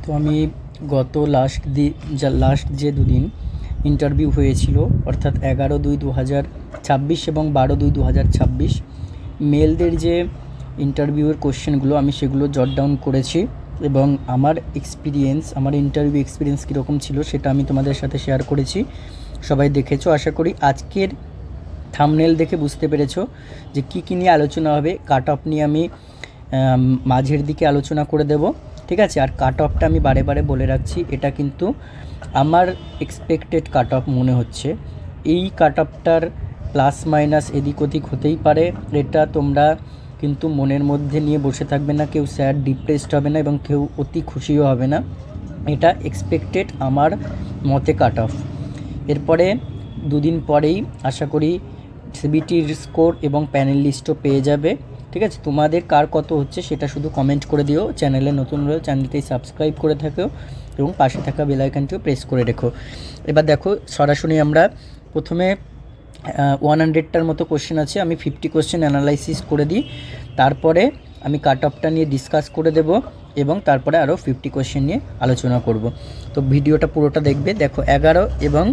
তো আমি গত লাস্ট যে দুদিন ইন্টারভিউ হয়েছিল, অর্থাৎ 11/2/2026 এবং 12/2/2026 মেলদের যে ইন্টারভিউয়ের কোশ্চেনগুলো আমি সেগুলো জট ডাউন করেছি এবং আমার ইন্টারভিউ এক্সপিরিয়েন্স কীরকম ছিল সেটা আমি তোমাদের সাথে শেয়ার করেছি। সবাই দেখেছো আশা করি। আজকের থাম্বনেল দেখে বুঝতে পেরেছো যে কী নিয়ে আলোচনা হবে। কাট অফ নিয়ে আমি মাঝের দিকে আলোচনা করে দেব, ঠিক আছে। আর কাট অফটা আমি বারে বারে বলে রাখছি, এটা কিন্তু আমার এক্সপেক্টেড কাট অফ মনে হচ্ছে। এই কাট অফটার প্লাস মাইনাস এদিক ওদিক হতেই পারে। এটা তোমরা কিন্তু মনের মধ্যে নিয়ে বসে থাকবে না, কেউ স্যাড ডিপ্রেসড হবে না এবং কেউ অতি খুশিও হবে না। এটা এক্সপেক্টেড আমার মতে কাট অফ। এরপরে দুদিন পরেই আশা করি সিবিটির স্কোর এবং প্যানেল লিস্টও পেয়ে যাবে, ঠিক আছে। তোমাদের কার কত হচ্ছে সেটা শুধু কমেন্ট করে দিও। চ্যানেলে নতুন হলে চ্যানেলটি সাবস্ক্রাইব করে থাকো এবং পাশে থাকা বেল আইকনটিও প্রেস করে রেখো। এবার দেখো, সরাসরি আমরা প্রথমে 100টার মতো কোশ্চেন আছে, আমি 50 কোশ্চেন অ্যানালাইসিস করে দিই। তারপরে আমি কাট অফটা নিয়ে ডিসকাস করে দেব এবং তারপরে আরও 50 কোশ্চেন নিয়ে আলোচনা করব। তো ভিডিওটা পুরোটা দেখবে। দেখো 11 এবং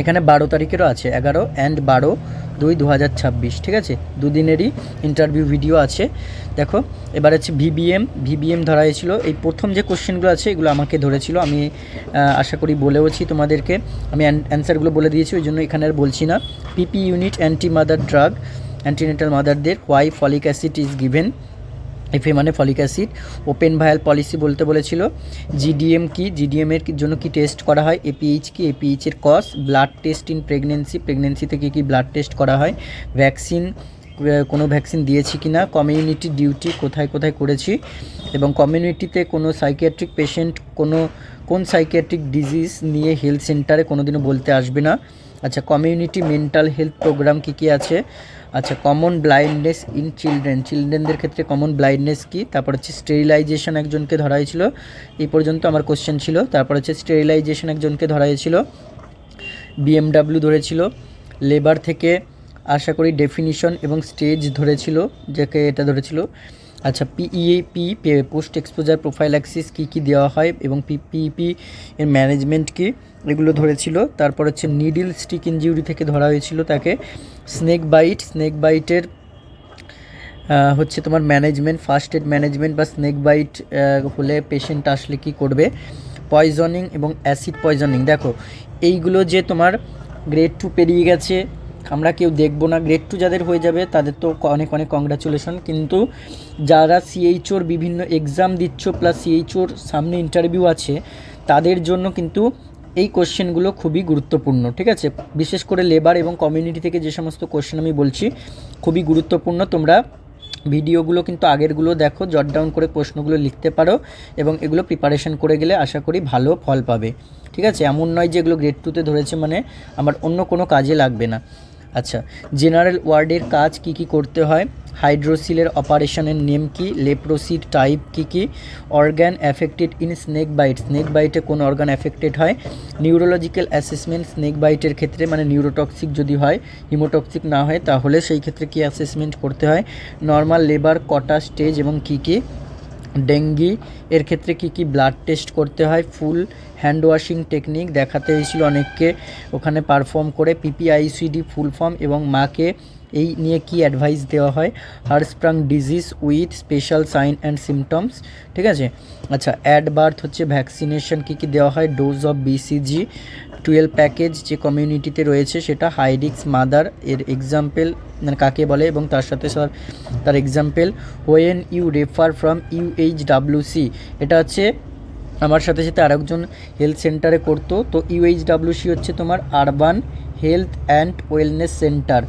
এখানে 12 তারিখেরও আছে, 11 অ্যান্ড 12/2/2026, ঠিক আছে। দুদিনেরই ইন্টারভিউ ভিডিও আছে। দেখো এবার হচ্ছে ভিবিএম ধরা হয়েছিল। এই প্রথম যে কোশ্চেনগুলো আছে এগুলো আমাকে ধরেছিল, আমি আশা করি বলেওছি তোমাদেরকে। আমি অ্যান্সারগুলো বলে দিয়েছি, ওই জন্য এখানে আর বলছি না। পিপি ইউনিট অ্যান্টিনেটাল মাদারদের why folic acid is given. FA মানে folic acid. Open vial policy বলতে বলেছিল। জিডিএম কি, জিডিএমের জন্য কি টেস্ট করা হয়। এপিএইচ কি, এপিএইচের কজ। ব্লাড টেস্ট ইন প্রেগনেন্সিতে কী ব্লাড টেস্ট করা হয়। ভ্যাকসিন, কোনো ভ্যাকসিন দিয়েছি কি না। কমিউনিটি ডিউটি কোথায় করেছি এবং কমিউনিটিতে কোনো সাইকিয়াট্রিক পেশেন্ট কোন সাইকিয়াট্রিক ডিজিজ নিয়ে হেলথ সেন্টারে কোনো দিনও বলতে আসবে না। আচ্ছা, কমিউনিটি মেন্টাল হেলথ প্রোগ্রাম কী আছে। আচ্ছা, কমন ব্লাইন্ডনেস ইন চিলড্রেনদের ক্ষেত্রে কমন ব্লাইন্ডনেস কী। তারপর হচ্ছে স্টেরিলাইজেশন একজনকে ধরা হয়েছিল, এই পর্যন্ত আমার কোশ্চেন ছিল। তারপর হচ্ছে স্টেরিলাইজেশন একজনকে ধরা হয়েছিল। বিএমডাব্লিউ ধরেছিল। লেবার থেকে আশা করি ডেফিনিশন এবং স্টেজ ধরেছিল, যাকে এটা ধরেছিল। আচ্ছা, পিইপি পোস্ট এক্সপোজার প্রোফাইল্যাক্সিস কী দেওয়া হয় এবং পিপিপি এর ম্যানেজমেন্ট কী, এগুলো ধরেছিল। তারপর হচ্ছে নিডল স্টিক ইনজিউরি থেকে ধরা হয়েছিল তাকে। স্নেক বাইটের হচ্ছে তোমার ম্যানেজমেন্ট, ফার্স্ট এড ম্যানেজমেন্ট বা স্নেক বাইট হলে পেশেন্ট আসলে কি করবে। পয়জনিং এবং অ্যাসিড পয়জনিং। দেখো এইগুলো যে তোমার গ্রেড 2 পেরিয়ে গেছে, আমরা কেউ দেখবো না। গ্রেড 2 যাদের হয়ে যাবে তাদের তো অনেক কংগ্রাচুলেশন, কিন্তু যারা সিএইচওর বিভিন্ন এক্সাম দিচ্ছ প্লাস সিএইচওর সামনে ইন্টারভিউ আছে, তাদের জন্য কিন্তু এই কোশ্চেনগুলো খুবই গুরুত্বপূর্ণ, ঠিক আছে। বিশেষ করে লেবার এবং কমিউনিটি থেকে যে সমস্ত কোশ্চেন আমি বলছি খুবই গুরুত্বপূর্ণ। তোমরা ভিডিওগুলো কিন্তু আগেরগুলো দেখো, জট ডাউন করে প্রশ্নগুলো লিখতে পারো এবং এগুলো প্রিপারেশন করে গেলে আশা করি ভালো ফল পাবে, ঠিক আছে। এমন নয় যে এগুলো গ্রেড 2তে ধরেছে মানে আমার অন্য কোনো কাজে লাগবে না। আচ্ছা, জেনারেল ওয়ার্ডের কাজ কি করতে হয়। হাইড্রোসিলের অপারেশনের নেম কি। লেপ্রোসির টাইপ কি। অর্গান অ্যাফেক্টেড ইন স্নেক বাইটে কোন অর্গান অ্যাফেক্টেড হয়। নিউরোলজিক্যাল অ্যাসেসমেন্ট স্নেক বাইটের ক্ষেত্রে, মানে নিউরোটক্সিক যদি হয়, হিমোটক্সিক না হয় তাহলে সেই ক্ষেত্রে কি অ্যাসেসমেন্ট করতে হয়। নর্মাল লেবার কটা স্টেজ এবং কি। ডেঙ্গি এর ক্ষেত্রে কি ব্লাড টেস্ট করতে হয়। ফুল হ্যান্ড ওয়াশিং টেকনিক দেখাতে হয়েছিল অনেককে ওখানে পারফর্ম করে। পিপিআইসিডি ফুল ফর্ম এবং মাকে এই নিয়ে কি অ্যাডভাইস দেওয়া হয়। হার্টস্প্রাং disease with special sign and symptoms, ঠিক আছে। আচ্ছা, অ্যাট বার্থ হচ্ছে ভ্যাকসিনেশন কি দেওয়া হয়। Dose of BCG. 12 প্যাকেজ যে কমিউনিটিতে রয়েছে সেটা হাই রিস্ক মাদার এর এক্সাম্পল মানে কাকে বলে এবং তার সাথে তার example. When you refer from UHWC, এটা হচ্ছে আমার সাথে আরেকজন হেলথ সেন্টারে করতো। তো ইউএইচডাব্লিউসি হচ্ছে তোমার urban health and wellness centre.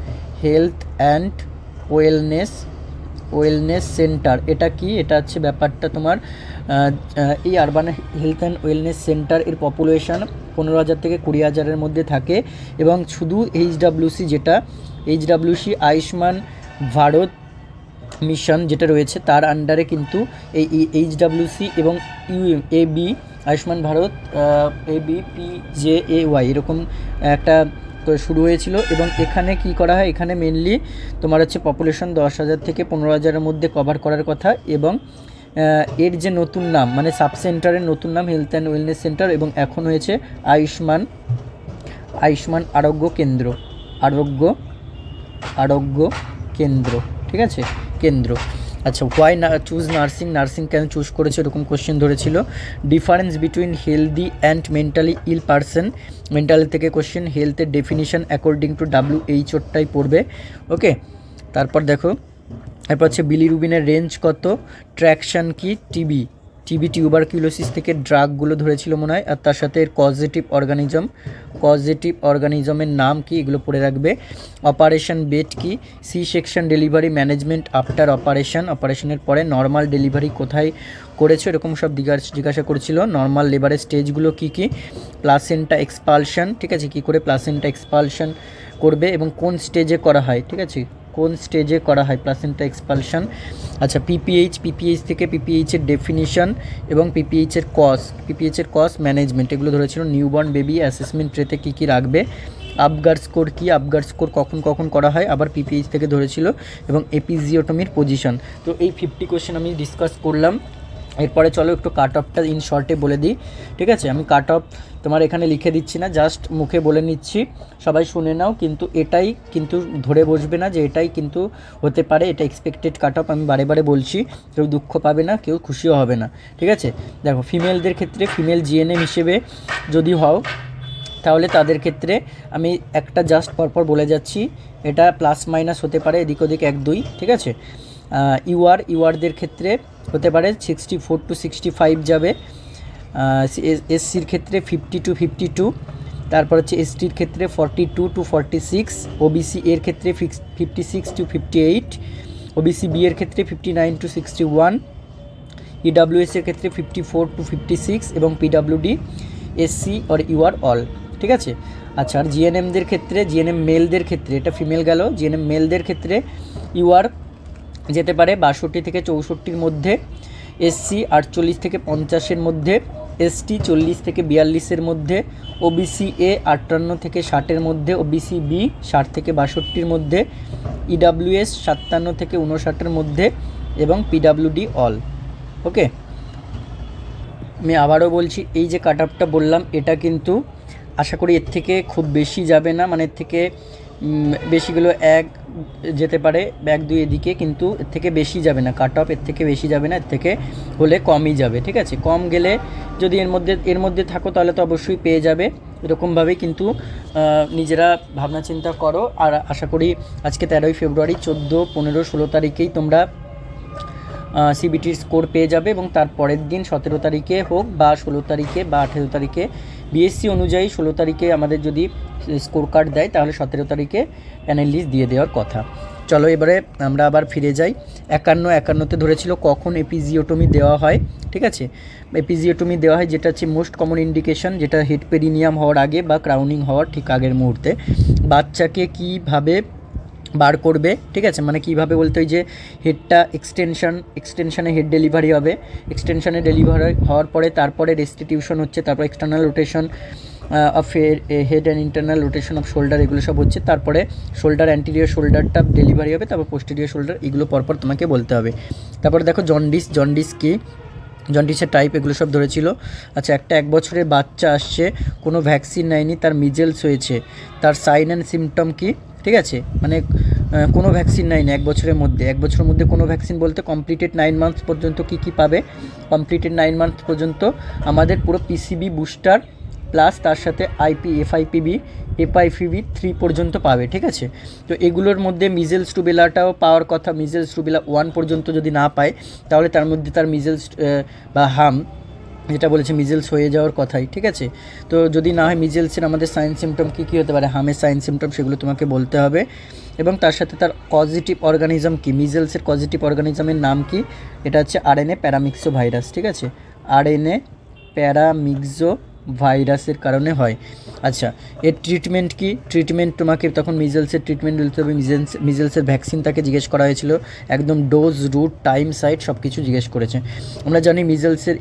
Wellness centre এটা কি, এটা হচ্ছে ব্যাপারটা তোমার এই urban health and wellness centre এর পপুলেশন 15,000 থেকে 20,000-এর মধ্যে থাকে এবং শুধু এইচডাব্লিউসি আয়ুষ্মান ভারত মিশন যেটা রয়েছে তার আন্ডারে কিন্তু এই এইচডাব্লিউসি এবং ইউএবি আয়ুষ্মান ভারত ABPJAY এরকম একটা শুরু হয়েছিল। এবং এখানে কি করা হয়, এখানে মেনলি তোমার হচ্ছে পপুলেশন 10,000 থেকে 15,000-এর মধ্যে কভার করার কথা এবং এর যে নতুন নাম মানে সাব সেন্টারের নতুন নাম হেলথ অ্যান্ড ওয়েলনেস সেন্টার এবং এখন হয়েছে আয়ুষ্মান আরোগ্য কেন্দ্র, আরোগ্য কেন্দ্র, ঠিক আছে, কেন্দ্র। আচ্ছা, হোয়াই চুজ নার্সিং কেন চুজ করেছে এরকম কোশ্চেন ধরেছিল। Difference between healthy and mentally ill person, mentally থেকে কোশ্চেন, হেলথের ডেফিনিশন অ্যাকর্ডিং টু WHO পড়বে। ওকে, তারপর দেখো, এরপর হচ্ছে বিলিরুবিনের রেঞ্জ কত, ট্র্যাকশন কি, টিবি টিউবারকিউলোসিস থেকে ড্রাগগুলো ধরেছিল মনে হয়, আর তার সাথে এর কজেটিভ অর্গানিজমের নাম কি, এগুলো পড়ে রাখবে। অপারেশন বেড কি, C section delivery management after অপারেশনের পরে নর্মাল ডেলিভারি কোথায় করেছো এরকম সব জিজ্ঞাসা করেছিল। নর্মাল লেবারের স্টেজগুলো কি কি, প্লাসেন্টা এক্সপালশন, ঠিক আছে, কি করে প্লাসেন্টা এক্সপালশন করবে এবং কোন স্টেজে করা হয়, ঠিক আছে, কোন স্টেজে করা হয় প্লাসেন্টা এক্সপালশন। আচ্ছা, পিপিএইচ থেকে পিপিএইচের ডেফিনিশন এবং পিপিএইচের কজ ম্যানেজমেন্ট এগুলো ধরেছিল। নিউবর্ন বেবি অ্যাসেসমেন্ট ট্রেতে কী কী রাখবে। আপগার স্কোর কি, আপগার স্কোর কখন করা হয়, আবার পিপিএইচ থেকে ধরেছিল, এবং এপিজিওটমির পজিশন। তো এই 50 কোশ্চেন আমি ডিসকাস করলাম। এরপরে চলো একটু কাট অফটা ইন শর্টে বলে দিই, ঠিক আছে। আমি কাট অফ তোমার এখানে লিখে দিচ্ছি না, জাস্ট মুখে বলে নিচ্ছি, সবাই শুনে নাও, কিন্তু এটাই কিন্তু ধরে বসবে না যে এটাই কিন্তু হতে পারে, এটা এক্সপেক্টেড কাট অফ। আমি বারে বারে বলছি, কেউ দুঃখ পাবে না, কেউ খুশিও হবে না, ঠিক আছে। দেখো, ফিমেলদের ক্ষেত্রে ফিমেল জিএনএম হিসেবে যদি হও তাহলে তাদের ক্ষেত্রে আমি একটা জাস্ট পরপর বলে যাচ্ছি, এটা প্লাস মাইনাস হতে পারে, এদিক ওদিক 1-2, ঠিক আছে। ইউআরদের ক্ষেত্রে হতে পারে 64 to 65 যাবে, এসসির ক্ষেত্রে 50 to 52, তারপর হচ্ছে এসটির ক্ষেত্রে 42 to 46, ওবিসি এর ক্ষেত্রে 56 to 58, ওবিসি বি এর ক্ষেত্রে 59 to 61, ইডাব্লিউএস এর ক্ষেত্রে 54 to 56 এবং PWD SC or UR all, ঠিক আছে। আচ্ছা, আর জিএনএমদের ক্ষেত্রে, জিএনএম মেলদের ক্ষেত্রে, এটা ফিমেল গেল, জিএনএম মেলদের ক্ষেত্রে ইউআর যেতে পারে 62 থেকে 64-র মধ্যে, এসসি 48 থেকে 50-এর মধ্যে, এসটি 40 থেকে 42-এর মধ্যে, ওবিসি এ 58 থেকে 60-এর মধ্যে, ওবিসি বি 60 থেকে 62-র মধ্যে, ইডাব্লিউএস 57 থেকে 59-এর মধ্যে এবং পিডাব্লিউডি অল। ওকে, আমি আবারও বলছি, এই যে কাট অফটা বললাম এটা কিন্তু আশা করি এর থেকে খুব বেশি যাবে না, মানে এর থেকে বেশিগুলো 1 যেতে পারে, 1-2 এদিকে, কিন্তু এর থেকে বেশি যাবে না কাট অফ, এর থেকে বেশি যাবে না, এর থেকে হলে কমই যাবে, ঠিক আছে। কম গেলে যদি এর মধ্যে থাকো তাহলে তো অবশ্যই পেয়ে যাবে, এরকমভাবেই কিন্তু নিজেরা ভাবনা চিন্তা করো। আর আশা করি আজকে 13ই ফেব্রুয়ারি 14, 15, 16 তারিখেই তোমরা সিবিটির স্কোর পেয়ে যাবে, এবং তার পরের দিন 17 তারিখে হোক বা 16 তারিখে বা 18 তারিখে, বিএসসি অনুযায়ী 16 তারিখে আমাদের যদি স্কোর কার্ড দেয় তাহলে 17 তারিখে প্যানেল লিস্ট দিয়ে দেওয়ার কথা। চলো এবারে আমরা আবার ফিরে যাই। 51-51তে ধরেছিল কখন এপিজিওটমি দেওয়া হয়, ঠিক আছে। এপিজিওটমি দেওয়া হয় যেটা হচ্ছে মোস্ট কমন ইন্ডিকেশন, যেটা হেড পেরিনিয়াম হওয়ার আগে বা ক্রাউনিং হওয়ার ঠিক আগের মুহূর্তে। বাচ্চাকে কীভাবে বার করবে, ঠিক আছে, মানে কীভাবে বলতে ওই যে হেডটা এক্সটেনশানে হেড ডেলিভারি হবে, এক্সটেনশানে ডেলিভারি হওয়ার পরে তারপরে রেস্টিটিউশন হচ্ছে, তারপর external rotation of head and internal rotation off shoulder, এগুলো সব হচ্ছে, তারপরে শোল্ডার অ্যান্টিরিয়র শোল্ডারটা ডেলিভারি হবে, তারপর পোস্টেরিয়র শোল্ডার, এগুলো পরপর তোমাকে বলতে হবে। তারপরে দেখো জন্ডিস কি, জন্ডিসের টাইপ, এগুলো সব ধরেছিল। আচ্ছা, একটা 1 বছরের বাচ্চা আসছে, কোনো ভ্যাকসিন নেয়নি, তার মিজেলস হয়েছে, তার সাইন অ্যান্ড সিমটম কি, ঠিক আছে, মানে কোনো ভ্যাকসিন নেয়নি 1 বছরের মধ্যে কোনো ভ্যাকসিন বলতে কমপ্লিটেড 9 মান্থস পর্যন্ত কী পাবে, কমপ্লিটেড 9 মান্থস পর্যন্ত আমাদের পুরো পিসিবি বুস্টার প্লাস তার সাথে এফআইপিবি 3 পর্যন্ত পাবে, ঠিক আছে। তো এগুলোর মধ্যে মিজেলস রুবেলাটাও পাওয়ার কথা, মিজেলস রুবেলা 1 পর্যন্ত যদি না পায় তাহলে তার মধ্যে তার মিজেলস বা হাম যেটা বলেছে মিজেলস হয়ে যাওয়ার কথাই, ঠিক আছে। তো যদি না হয় মিজেলসের আমাদের সাইন সিমটম কী হতে পারে, হামের সাইন সিমটম, সেগুলো তোমাকে বলতে হবে, এবং তার সাথে তার পজিটিভ অর্গানিজম কি, মিজেলসের পজিটিভ অর্গানিজমের নাম কি, এটা হচ্ছে আরএনএ প্যারামিক্সো ভাইরাস, ঠিক আছে, আরএনএ প্যারামিক্সো ভাইরাসের কারণে হয়। আচ্ছা, এর ট্রিটমেন্ট কি, ট্রিটমেন্ট তোমাকে তখন মিজেলসের ট্রিটমেন্ট বলতে হবে, মিজেলসের ভ্যাকসিন তাকে জিজ্ঞেস করা হয়েছিল, একদম ডোজ, রুট, টাইম, সাইট সব কিছু জিজ্ঞেস করেছে। আমরা জানি মিজেলসের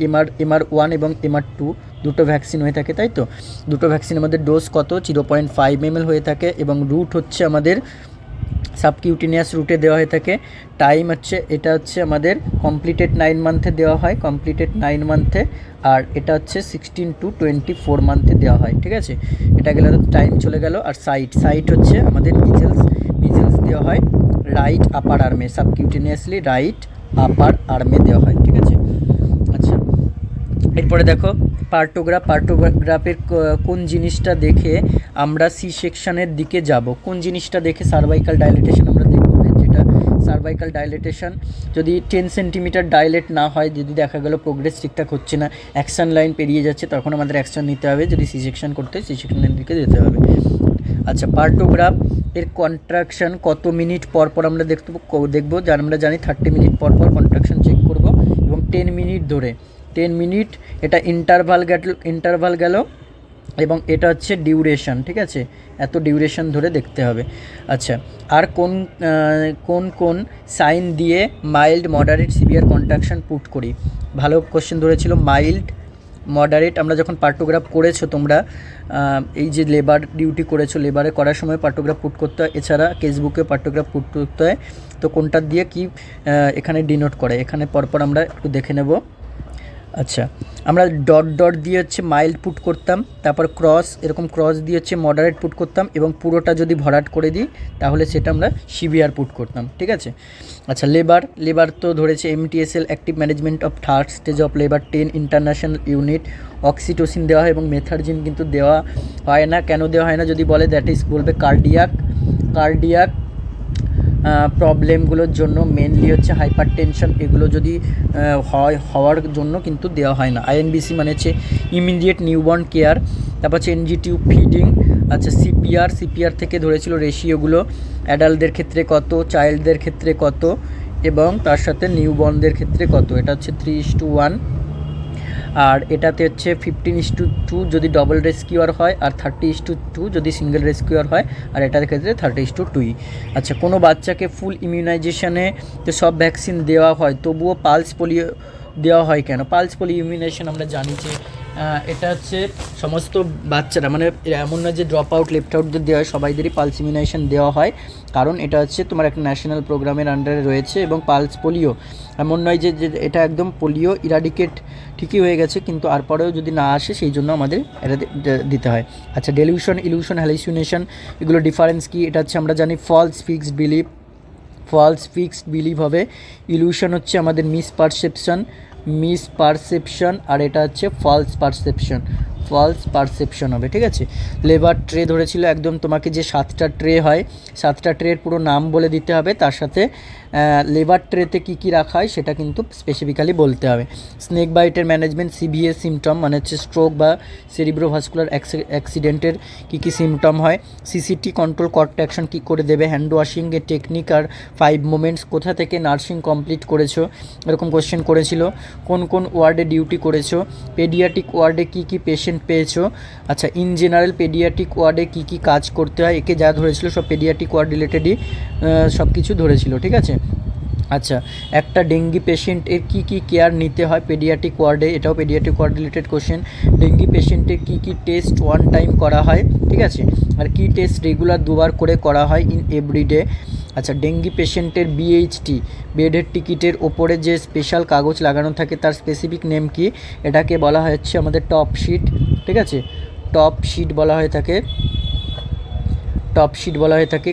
MR1 এবং MR2 দুটো ভ্যাকসিন হয়ে থাকে, তাই তো। দুটো ভ্যাকসিন আমাদের ডোজ কত, 0.5 ml হয়ে থাকে, এবং রুট হচ্ছে আমাদের সাবকিউটিনিয়াস রুটে দেওয়া হয়ে থাকে। টাইম হচ্ছে এটা হচ্ছে আমাদের কমপ্লিটেড 9 মান্থে দেওয়া হয়, কমপ্লিটেড 9 মান্থে। আর এটা হচ্ছে 16 to 24 মান্থে দেওয়া হয়, ঠিক আছে। এটা গেলে টাইম চলে গেল। আর সাইট হচ্ছে আমাদের মিজেলস দেওয়া হয় রাইট আপার আর্মে, সাবকিউটিনিয়াসলি রাইট আপার আর্মে দেওয়া হয়, ঠিক আছে। আচ্ছা, এরপরে দেখো পার্টোগ্রাফের কোন জিনিসটা দেখে আমরা সি সেকশনের দিকে যাব, কোন জিনিসটা দেখে সার্ভাইকাল ডাইলেটেশন আমরা দেখব। যেটা সার্ভাইকাল ডাইলেটেশন যদি 10 সেন্টিমিটার ডাইলেট না হয়, যদি দেখা গেল প্রোগ্রেস ঠিকঠাক হচ্ছে না, অ্যাকশন লাইন পেরিয়ে যাচ্ছে, তখন আমাদের অ্যাকশন নিতে হবে। যদি সি সেকশন করতে হয় সি সেকশনের দিকে যেতে হবে। আচ্ছা, পার্টোগ্রাফ এর কন্ট্রাকশন কত মিনিট পর পর আমরা দেখবো, যার আমরা জানি 30 মিনিট পর পর কন্ট্রাকশন চেক করব, এবং 10 মিনিট ধরে 10 মিনিট এটা ইন্টারভাল গেল, এবং এটা হচ্ছে ডিউরেশন, ঠিক আছে। এত ডিউরেশন ধরে দেখতে হবে। আচ্ছা, আর কোন সাইন দিয়ে mild, moderate, severe contraction put করি। ভালো কোশ্চেন ধরেছিল। মাইল্ড, মডারেট আমরা যখন পার্টোগ্রাফ করেছো তোমরা, এই যে লেবার ডিউটি করেছো, লেবারে করার সময় পার্টোগ্রাফ পুট করতে হয়, এছাড়া কেসবুকে পার্টোগ্রাফ পুট করতে হয়। তো কোনটা দিয়ে কি এখানে ডিনোট করে, এখানে পরপর আমরা একটু দেখে নেব। আচ্ছা, আমরা ডট দিয়ে হচ্ছে মাইল্ড পুট করতাম, তারপর এরকম ক্রস দিয়ে হচ্ছে মডারেট পুট করতাম, এবং পুরোটা যদি ভরাট করে দিই তাহলে সেটা আমরা সিভিয়ার পুট করতাম, ঠিক আছে। আচ্ছা, লেবার তো ধরেছে MTSL, active management of third stage of labour 10 international unit. Oxytocin দেওয়া হয় এবং মেথারজিন কিন্তু দেওয়া হয় না। কেন দেওয়া হয় না যদি বলে, বলবে কার্ডিয়াক প্রবলেমগুলোর জন্য, মেনলি হচ্ছে হাইপার টেনশন, এগুলো যদি হওয়ার জন্য কিন্তু দেওয়া হয় না। INBC মানে হচ্ছে ইমিডিয়েট নিউবর্ন কেয়ার। তারপর হচ্ছে NG টিউব ফিডিং। আচ্ছা, CPR থেকে ধরেছিল রেশিওগুলো, অ্যাডাল্টদের ক্ষেত্রে কত, চাইল্ডদের ক্ষেত্রে কত, এবং তার সাথে নিউবর্নদের ক্ষেত্রে কত। এটা হচ্ছে 3:1, আর এটাতে হচ্ছে 15:2 যদি ডবল রেস্কিউয়ার হয়, আর 30:2 যদি সিঙ্গেল রেস্কিউয়ার হয়, আর এটার ক্ষেত্রে 30:2। আচ্ছা, কোনো বাচ্চাকে ফুল ইমিউনাইজেশনে তো সব ভ্যাকসিন দেওয়া হয়, তবুও পালস পোলিও দেওয়া হয় কেন? পালস পোলিও ইমিউনাইজেশন আমরা জানি যে এটা হচ্ছে সমস্ত বাচ্চারা, মানে এমন না যে ড্রপ আউট লেফট আউটদের দেওয়া হয়, সবাইদেরই পালস ইমিউনাইজেশন দেওয়া হয়, কারণ এটা হচ্ছে তোমার একটা ন্যাশনাল প্রোগ্রামের আন্ডারে রয়েছে। এবং পালস পোলিও এমন নয় যে এটা একদম পোলিও ইরাডিকেট ঠিকই হয়ে গেছে, কিন্তু আর পরেও যদি না আসে সেই জন্য আমাদের এটা দিতে হয়। আচ্ছা, ডেলিউশন, ইলিউশন, হ্যালুসিনেশন, এগুলো ডিফারেন্স কি? এটা হচ্ছে আমরা জানি ফলস ফিক্সড বিলিভ হবে। ইলিউশন হচ্ছে আমাদের মিসপারসেপশন, আর এটা হচ্ছে ফলস পারসেপশন হবে, ঠিক আছে। লেবার ট্রে ধরেছিল, একদম তোমাকে যে 7টা ট্রে হয়, 7টা ট্রের পুরো নাম বলে দিতে হবে, তার সাথে লেবার ট্রেতে কী রাখা হয় সেটা কিন্তু স্পেসিফিক্যালি বলতে হবে। স্নেক বাইটের ম্যানেজমেন্ট, CVA সিমটম মানে হচ্ছে স্ট্রোক বা সেরিব্রোভাস্কুলার অ্যাক্সিডেন্টের কী সিমটম হয়। CCT কন্ট্রোল কন্ট্রাকশন কী করে দেবে। হ্যান্ড ওয়াশিংয়ের টেকনিক আর 5 মোমেন্টস, কোথা থেকে নার্সিং কমপ্লিট করেছো, এরকম কোশ্চেন করেছিল। কোন ওয়ার্ডে ডিউটি করেছো, পেডিয়াট্রিক ওয়ার্ডে কী পেশেন্ট পেয়েছো। আচ্ছা, ইন জেনারেল পেডিয়াট্রিক ওয়ার্ডে কী কাজ করতে হয়, একে যা ধরেছিল সব পেডিয়াট্রিক ওয়ার্ড রিলেটেডই সব কিছু ধরেছিল, ঠিক আছে। আচ্ছা, একটা ডেঙ্গি পেশেন্টের কী কেয়ার নিতে হয় পেডিয়াট্রিক ওয়ার্ডে, এটাও paediatric ward related question. Dengue পেশেন্টের কী টেস্ট 1 টাইম করা হয়, ঠিক আছে, আর কী টেস্ট রেগুলার 2বার করে করা হয় ইন এভরিডে। আচ্ছা, ডেঙ্গি পেশেন্টের BHT, বেডের টিকিটের ওপরে যে স্পেশাল কাগজ লাগানো থাকে তার স্পেসিফিক নেম কি? এটাকে বলা হচ্ছে আমাদের টপ শিট, ঠিক আছে, টপ শিট বলা হয়ে থাকে।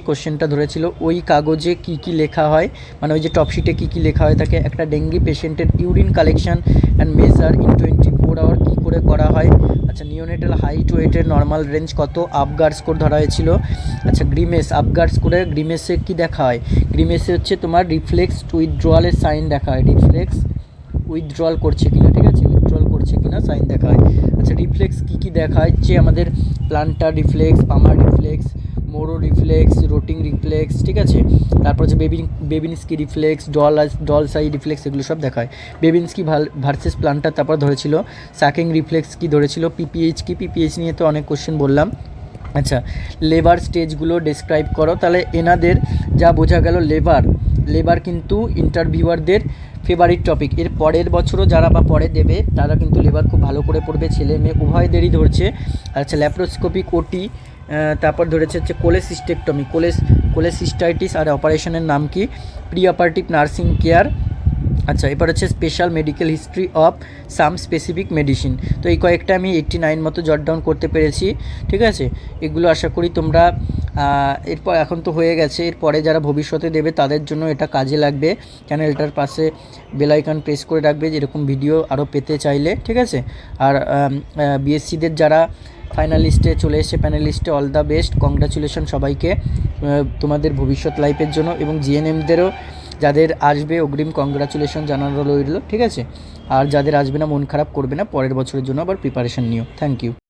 কোশ্চেনটা ধরেছিল ওই কাগজে কী লেখা হয়, মানে ওই যে টপ শিটে কী লেখা হয়ে থাকে। একটা ডেঙ্গি পেশেন্টের urine collection and measure in 24 hour কী করে করা হয়। আচ্ছা, নিওনেটাল হাইট ওয়েটের নর্মাল রেঞ্জ কত, আপগার্ড স্কোর ধরা হয়েছিল। আচ্ছা, আপগার্ড স্কোরে গ্রিমেসে কী দেখা হয়? গ্রিমেসে হচ্ছে তোমার রিফ্লেক্স উইথড্রয়ালের সাইন দেখা হয়, রিফ্লেক্স উইথড্রল করছে কিনা, ঠিক আছে, উইথড্রল করছে কিনা সাইন দেখা হয়। আচ্ছা, রিফ্লেক্স কী দেখা হয়, যে আমাদের plantar reflex, palmar reflex, Moro reflex, rooting reflex, ঠিক আছে। তারপর হচ্ছে বেবিনস্কি রিফ্লেক্স, ডলসাই রিফ্লেক্স, এগুলো সব দেখায়। বেবিনস্কি ভার্সেস প্লান্টার। তারপর ধরেছিল সাকিং রিফ্লেক্স কি ধরেছিল, পিপিএইচ নিয়ে তো অনেক কোশ্চেন বললাম। আচ্ছা, লেবার স্টেজগুলো ডেসক্রাইব করো। তাহলে এনাদের যা বোঝা গেল, লেবার কিন্তু ইন্টারভিউয়ারদের ফেভারিট টপিক। এর পরের বছরও যারা বা পরে দেবে তারা কিন্তু লেবার খুব ভালো করে পড়বে, ছেলে মেয়ে উভয়দেরই ধরছে। আচ্ছা, ল্যাপ্রোস্কোপিক OT তারপর ধরেছে হচ্ছে কোলেসিস্টেকটমি, কোলেসিস্টাইটিস আর অপারেশনের নাম কি? Pre operative nursing care. আচ্ছা, এবার হচ্ছে special medical history of some specific medicine. তো এই কয়েকটা আমি 89 মতো জট ডাউন করতে পেরেছি, ঠিক আছে। এগুলো আশা করি তোমরা এরপর, এখন তো হয়ে গেছে, এরপরে যারা ভবিষ্যতে দেবে তাদের জন্য এটা কাজে লাগবে। চ্যানেলটার পাশে বেল আইকন প্রেস করে রাখবে যেরকম ভিডিও আরও পেতে চাইলে, ঠিক আছে। আর বিএসসিদের যারা ফাইনালিস্টে চলে এসে প্যানেলিস্টে, অল দ্য বেস্ট, কংগ্রাচুলেশন সবাইকে তোমাদের ভবিষ্যৎ লাইফের জন্য। এবং জিএনএমদেরও যাদের আসবে অগ্রিম কংগ্রাচুলেশন জানানো রইল, ঠিক আছে। আর যাদের আসবে না মন খারাপ করবে না, পরের বছরের জন্য আবার প্রিপারেশন নিও। Thank you.